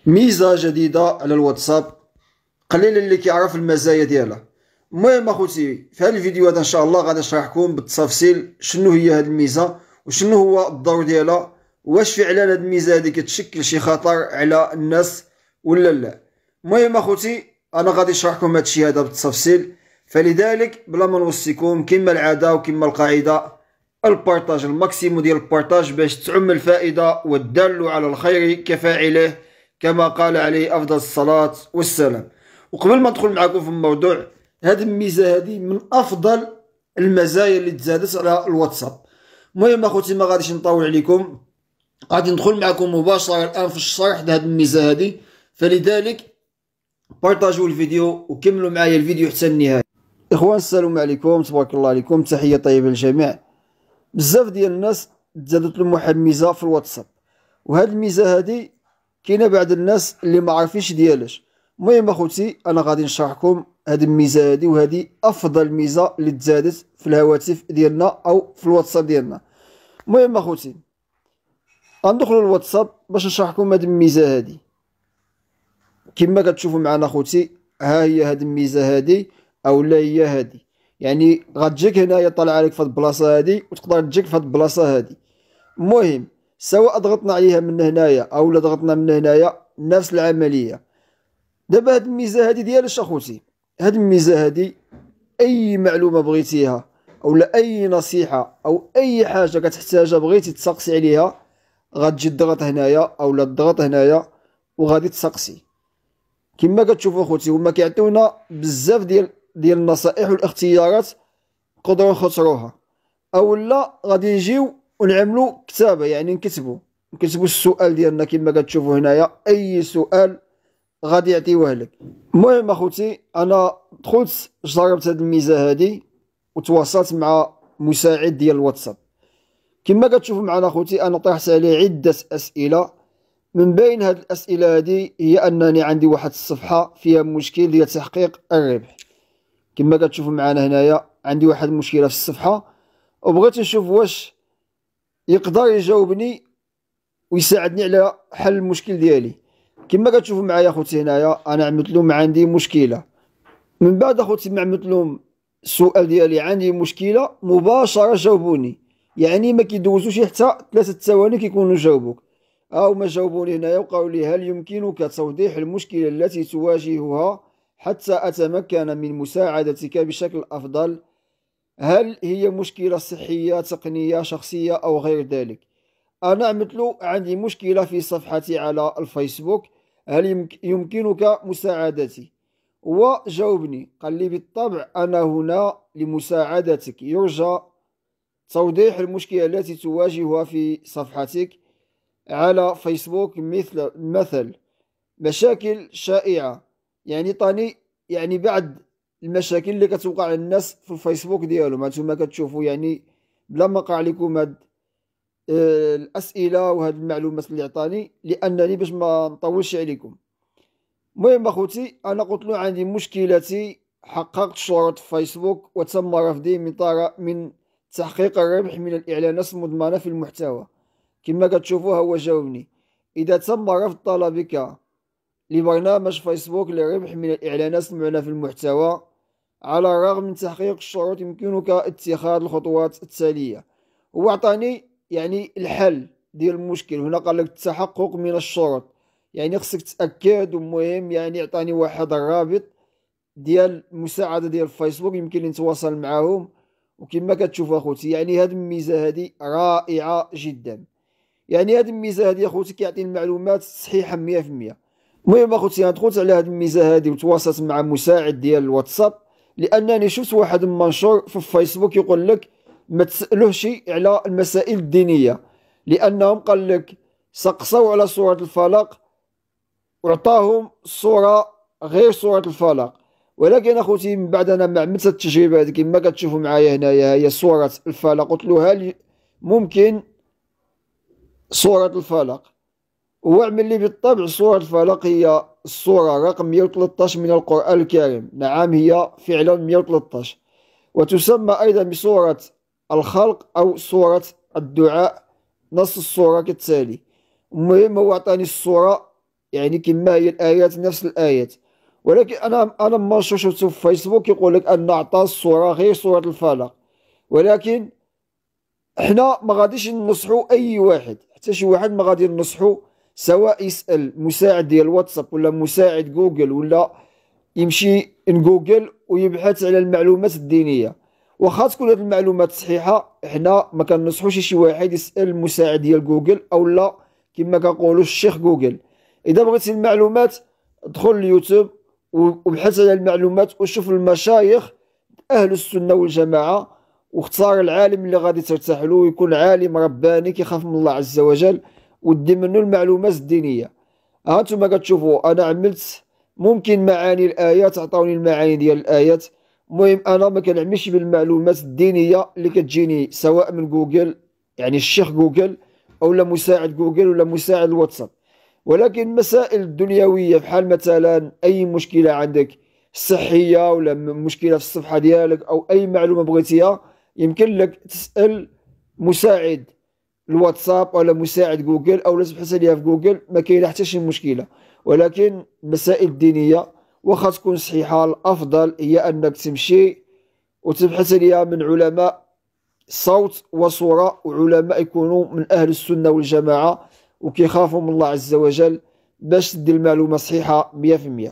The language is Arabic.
ميزة جديدة على الواتساب، قليل اللي كيعرف المزايا ديالها. المهم اخوتي، في هذا الفيديو هذا ان شاء الله غادي نشرح لكم بالتفصيل شنو هي هذه الميزة وشنو هو الضر ديالها، واش فعلا هذه الميزة هذه كتشكل شي خطر على الناس ولا لا. المهم اخوتي، انا غادي نشرح لكم هذا الشيء هذا بالتفصيل، فلذلك بلا ما نوصيكم كما العادة وكما القاعدة البارطاج، الماكسيمو ديال البارطاج باش تعم الفائدة، والدال على الخير كفاعله كما قال عليه أفضل الصلاة والسلام. وقبل ما ندخل معكم في الموضوع، هذه الميزة هذه من أفضل المزايا اللي تزادت على الواتساب. المهم أخوتي، ما غاديش نطول عليكم، غادي ندخل معكم مباشرة الآن في الشرح هذه الميزة هذه، فلذلك بارطاجوا الفيديو وكملوا معايا الفيديو حتى النهاية. إخوان السلام عليكم، تبارك الله عليكم، تحية طيبة للجميع. بزاف ديال الناس تزادت لهم واحد الميزة في الواتساب، وهاد الميزة هذه كاينه بعض الناس اللي ما عارفينش ديالاش. المهم اخوتي، انا غادي نشرح لكم هذه الميزه هذه، وهذه افضل ميزه اللي تزادت في الهواتف ديالنا او في الواتساب ديالنا. المهم اخوتي، غندخلوا للواتساب باش نشرح لكم هذه الميزه هذه. كما كتشوفوا معنا اخوتي، ها هي هذه الميزه هذه، او لا هي هذه، يعني غتجيك هنايا طالعه لك في هذه البلاصه هذه، وتقدر تجيك في هذه البلاصه هذه. المهم سواء ضغطنا عليها من هنايا او لا ضغطنا من هنايا، نفس العمليه. دابا هاد الميزه هادي ديالاش اخوتي؟ هاد الميزه هادي اي معلومه بغيتيها او لا اي نصيحه او اي حاجه كتحتاجها بغيتي تسقسي عليها، غتجي تضغط هنايا او لا تضغط هنايا وغادي تسقسي. كما كتشوفوا اخوتي، هما كيعطيونا بزاف ديال النصائح والاختيارات نقدروا نختصروها، او لا غادي نجيو ونعملوا كتابه، يعني نكتبوا السؤال ديالنا. كما كتشوفوا هنايا اي سؤال غادي يعطيوه لك. المهم اخوتي، انا دخلت جربت هذه الميزه هذه وتواصلت مع مساعد ديال الواتساب. كما كتشوفوا معنا اخوتي، انا طرحت عليه عده اسئله. من بين هذه الاسئله هذه هي انني عندي واحد الصفحه فيها مشكل ديال تحقيق الربح. كما كتشوفوا معنا هنايا عندي واحد المشكله في الصفحه، وبغيت نشوف واش يقدر يجاوبني ويساعدني على حل المشكل ديالي. كما كتشوفوا معايا اخوتي، هنايا انا عملت لهم عندي مشكله. من بعد اخوتي ما عملت لهم السؤال ديالي عندي مشكله، مباشره جاوبوني، يعني ما كيدوزوش حتى 3 ثواني كيكونوا جاوبوك. او ما جاوبوني هنايا وقالوا لي: هل يمكنك توضيح المشكله التي تواجهها حتى اتمكن من مساعدتك بشكل افضل؟ هل هي مشكله صحيه، تقنيه، شخصيه او غير ذلك؟ أنا عملت له عندي مشكلة في صفحتي على الفيسبوك، هل يمكنك مساعدتي؟ وجاوبني قال لي: بالطبع أنا هنا لمساعدتك، يرجى توضيح المشكلة التي تواجهها في صفحتك على فيسبوك، مثل مشاكل شائعة. يعني طاني يعني بعض المشاكل اللي كتوقع للناس في الفيسبوك ديالهم. هانتوما كتشوفوا، يعني بلا ما نقرا لكم هاد الاسئله وهاد المعلومات اللي عطاني، لانني باش ما نطولش عليكم. المهم اخوتي، انا قلت له عندي مشكلتي، حققت شروط فيسبوك وتم رفضي من تحقيق الربح من الاعلانات المضمنه في المحتوى. كما كتشوفوا هو جاوبني: اذا تم رفض طلبك لبرنامج فيسبوك للربح من الاعلانات المضمنه في المحتوى على الرغم من تحقيق الشروط، يمكنك اتخاذ الخطوات التاليه. هو عطاني يعني الحل ديال المشكل. هنا قال لك التحقق من الشروط، يعني خصك تاكد. ومهم يعني عطاني واحد الرابط ديال المساعده ديال فيسبوك يمكن نتواصل معاهم. وكما كتشوف اخوتي، يعني هذه الميزه هذه رائعه جدا. يعني هذه الميزه هذه اخوتي كيعطي المعلومات صحيحه 100%. المهم اخوتي، انا دخلت على هذه الميزه هذه وتواصلت مع مساعد ديال الواتساب، لانني شفت واحد المنشور في الفيسبوك يقول لك ما تسألوهش على المسائل الدينية، لأنهم قال لك سقسوا على سورة الفلق وعطاهم صورة غير سورة الفلق. ولكن أخوتي، من بعد أنا ما عملت التجربة هذه، كما كتشوفوا معايا هنايا هي سورة الفلق، قلت له هل ممكن سورة الفلق؟ هو عمل لي بالطبع سورة الفلق هي السورة رقم 113 من القرآن الكريم. نعم، هي فعلا 113، وتسمى أيضا بسورة الخلق أو سورة الدعاء، نص السورة كالتالي. المهم هو عطاني السورة يعني كما هي الآيات نفس الآيات. ولكن أنا ما شفت في فيسبوك يقول لك أن عطى الصورة غير صورة الفلق. ولكن حنا ما غاديش ننصحوا أي واحد، حتى شي واحد ما غادي ننصحوا، سواء يسأل مساعد ديال الواتساب ولا مساعد جوجل، ولا يمشي جوجل ويبحث على المعلومات الدينية. واخا تكون هذه المعلومات صحيحة، حنا ما كننصحوش شي واحد يسأل المساعد ديال جوجل أو لا كما كنقولوا الشيخ جوجل. إذا بغيتي المعلومات ادخل اليوتيوب وبحث على المعلومات وشوف المشايخ أهل السنة والجماعة، واختار العالم اللي غادي ترتاح له، ويكون عالم رباني كيخاف من الله عز وجل، ودي منه المعلومات الدينية. ها انتم كتشوفوا انا عملت ممكن معاني الايات، عطاوني المعاني ديال الايات. المهم انا ما كنعملش بالمعلومات الدينيه اللي كتجيني سواء من جوجل، يعني الشيخ جوجل، او لا مساعد جوجل ولا مساعد الواتساب. ولكن المسائل الدنيويه بحال مثلا اي مشكله عندك صحيه، ولا مشكله في الصفحه ديالك، او اي معلومه بغيتيها، يمكن لك تسال مساعد الواتساب ولا مساعد جوجل، او لا تبحث عليها في جوجل، ما كاينه حتى شي مشكله. ولكن المسائل الدينيه واخا تكون صحيحه، الافضل هي انك تمشي وتبحث عليها من علماء صوت وصوره، وعلماء يكونوا من اهل السنه والجماعه وكيخافوا من الله عز وجل، باش تدي المعلومه صحيحه 100%.